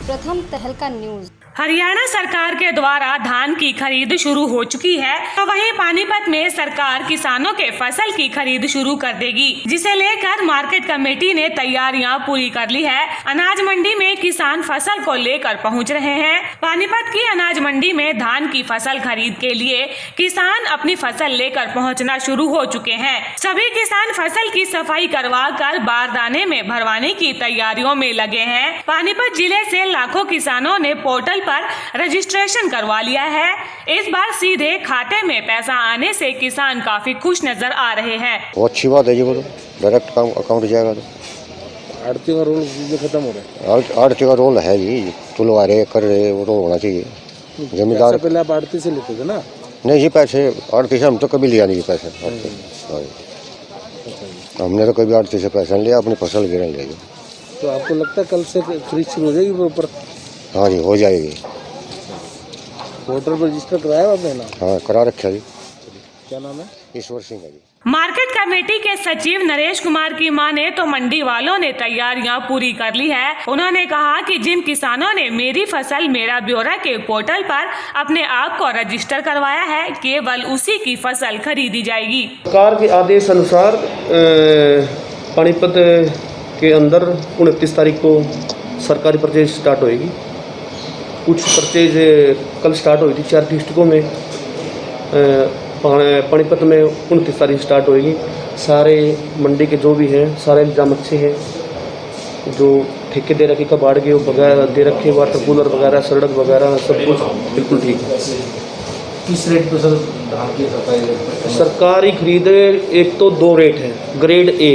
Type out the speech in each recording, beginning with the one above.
प्रथम तहलका न्यूज। हरियाणा सरकार के द्वारा धान की खरीद शुरू हो चुकी है, तो वहीं पानीपत में सरकार किसानों के फसल की खरीद शुरू कर देगी, जिसे लेकर मार्केट कमेटी ने तैयारियां पूरी कर ली है। अनाज मंडी में किसान फसल को लेकर पहुंच रहे हैं। पानीपत की अनाज मंडी में धान की फसल खरीद के लिए किसान अपनी फसल लेकर पहुंचना शुरू हो चुके हैं। सभी किसान फसल की सफाई करवा कर बारदाने में भरवाने की तैयारियों में लगे हैं। पानीपत जिले से लाखों किसानों ने पोर्टल पर रजिस्ट्रेशन करवा लिया है। इस बार सीधे खाते में पैसा आने से किसान काफी खुश नजर आ रहे हैं। वो अच्छी बात है जी, वो तो डायरेक्ट अकाउंट जाएगा तो आड़ती का रोल खत्म हो रहा है। आड़ती का रोल है जी, तुलवा रहे कर रहे, वो तो होना चाहिए। जमींदार पहले आप आड़ती से लेते थे ना? नहीं जी, पैसे आड़ती से हम तो कभी लिया नहीं पैसे। हमने तो कभी आड़ती से पैसा नहीं लिया, अपनी फसल गिरन लिया। तो आपको लगता है कल से खरीद शुरू हो जाएगी प्रॉपर? हाँ जी, हो जाएगी। पोर्टल पर रजिस्टर कराया आपने ना? हाँ, करा रखा जी। क्या नाम है? ईश्वर सिंह है जी। मार्केट कमेटी के सचिव नरेश कुमार की माने तो मंडी वालों ने तैयारियां पूरी कर ली है। उन्होंने कहा कि जिन किसानों ने मेरी फसल मेरा ब्यौरा के पोर्टल पर अपने आप को रजिस्टर करवाया है, केवल उसी की फसल खरीदी जाएगी। सरकार के आदेश अनुसार पानीपत के अंदर 29 तारीख को सरकारी परचेज स्टार्ट होएगी। कुछ परचेज कल स्टार्ट हुई थी 4 डिस्ट्रिक्टों में। पानीपत में 29 तारीख स्टार्ट होएगी। सारे मंडी के जो भी हैं सारे इंतजाम अच्छे हैं। जो ठेके दे रखे कबाड़ के वगैरह दे रखे, वाटर कूलर वगैरह, सड़क वगैरह सब कुछ बिल्कुल ठीक है। किस रेट पर सर धान की सरकारी खरीद एक तो 2 रेट है। Grade A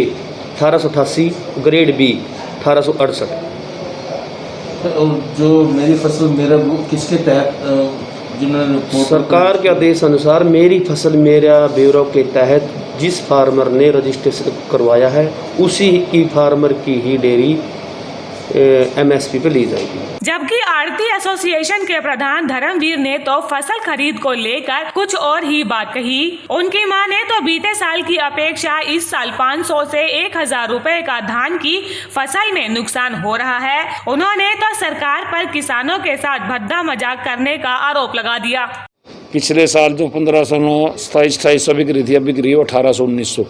1888, grade B 1868। जो मेरी फसल मेरा किसके तहत जिन्होंने सरकार के आदेश अनुसार मेरी फसल मेरा ब्यौरा के तहत जिस फार्मर ने रजिस्ट्रेशन करवाया है उसी की फार्मर की ही डेयरी MSP पे ली जाएगी। जबकि आड़ती एसोसिएशन के प्रधान धर्मवीर ने तो फसल खरीद को लेकर कुछ और ही बात कही। उनकी माने तो बीते साल की अपेक्षा इस साल 500 से 1000 रुपए का धान की फसल में नुकसान हो रहा है। उन्होंने तो सरकार पर किसानों के साथ भद्दा मजाक करने का आरोप लगा दिया। पिछले साल जो 1509 2700 बिक्री थी, अब बिक्री 1800-1900।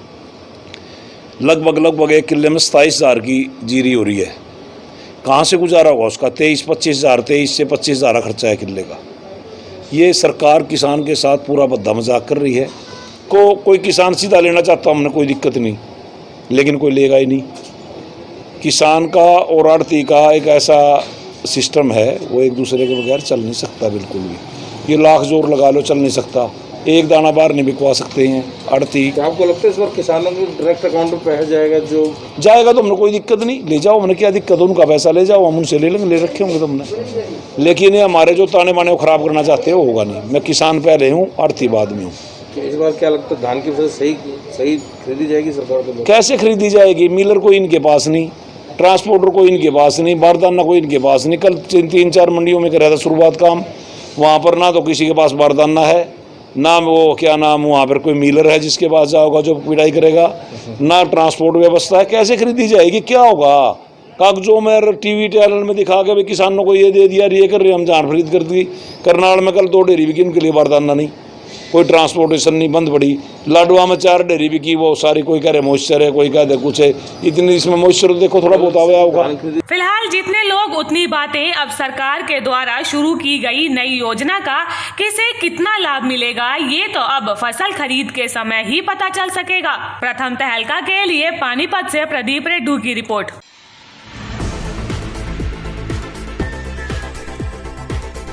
लगभग 1 किले में 27,000 की जीरी हो रही है। कहाँ से गुजारा होगा उसका? 23-25 हज़ार, 23 से 25 हज़ार खर्चा है किले का। ये सरकार किसान के साथ पूरा भद्दा मजाक कर रही है। कोई किसान सीधा लेना चाहता, हमने कोई दिक्कत नहीं, लेकिन कोई लेगा ही नहीं। किसान का और आड़ती का एक ऐसा सिस्टम है, वो एक दूसरे के बगैर चल नहीं सकता बिल्कुल भी। ये लाख जोर लगा लो, चल नहीं सकता। एक दाना बाहर नहीं बिकवा सकते हैं आड़ती। तो आपको लगता है इस बार किसानों के डायरेक्ट अकाउंट में पैसा जाएगा? जो जाएगा तो हमने कोई दिक्कत नहीं, ले जाओ, हमने क्या दिक्कत है? उनका पैसा ले जाओ, हम उनसे ले लेंगे, ले रखे होंगे तुमने। लेकिन ये हमारे जो ताने बाने को खराब करना चाहते हैं वो होगा नहीं। मैं किसान पहले हूँ, आड़ती बाद में हूँ। इस बार क्या लगता है धान की फसल सही खरीदी जाएगी सरकार को? कैसे खरीदी जाएगी? मिलर कोई इनके पास नहीं, ट्रांसपोर्टर कोई इनके पास नहीं, बारदाना कोई इनके पास नहीं। कल 3-4 मंडियों में कर रहा था शुरुआत काम, वहाँ पर ना तो किसी के पास बारदाना है, ना वो क्या नाम वहाँ पर कोई मिलर है जिसके पास जाओगा जो पिटाई करेगा, ना ट्रांसपोर्ट व्यवस्था है। कैसे खरीदी जाएगी? क्या होगा? कागजों में TV चैनल में दिखा के भाई किसानों को ये दे दिया, ये कर रहे, हम जान खरीद कर दी। करनाल में कल 2 डेयरी बिकी, उनके लिए बारदाना नहीं, कोई ट्रांसपोर्टेशन नहीं, बंद पड़ी। लाडवा में 4 डेयरी बिकी, वो सारी कोई कह रहे मॉइस्चर है, कोई कह दे कुछ है। इतनी इसमें मॉइस्चर देखो थोड़ा बहुत आया होगा। फिलहाल जितने लोग उतनी बातें। अब सरकार के द्वारा शुरू की गई नई योजना का किसे कितना लाभ मिलेगा, ये तो अब फसल खरीद के समय ही पता चल सकेगा। प्रथम तहलका के लिए पानीपत से प्रदीप रेड्डू की रिपोर्ट।